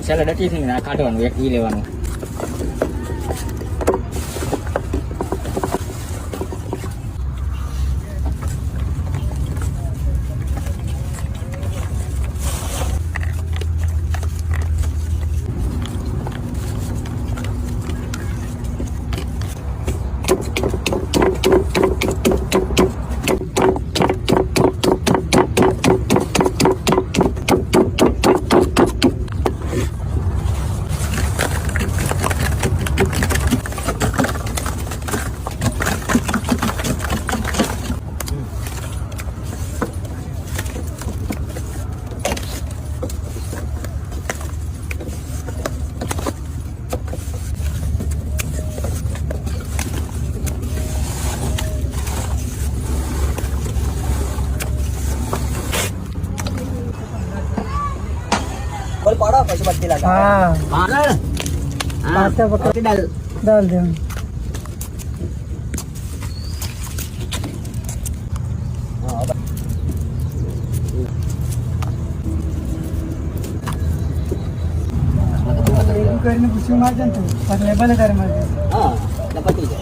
Saya ada di sini nak kaduan wek ini lewan. बोल पाड़ा पैसे बत्ती लगा हाँ Mana? पाता पकड़ Tidak. डाल दे करने कुछ मार जानते पगले बले कर मार Ah, dapat itu.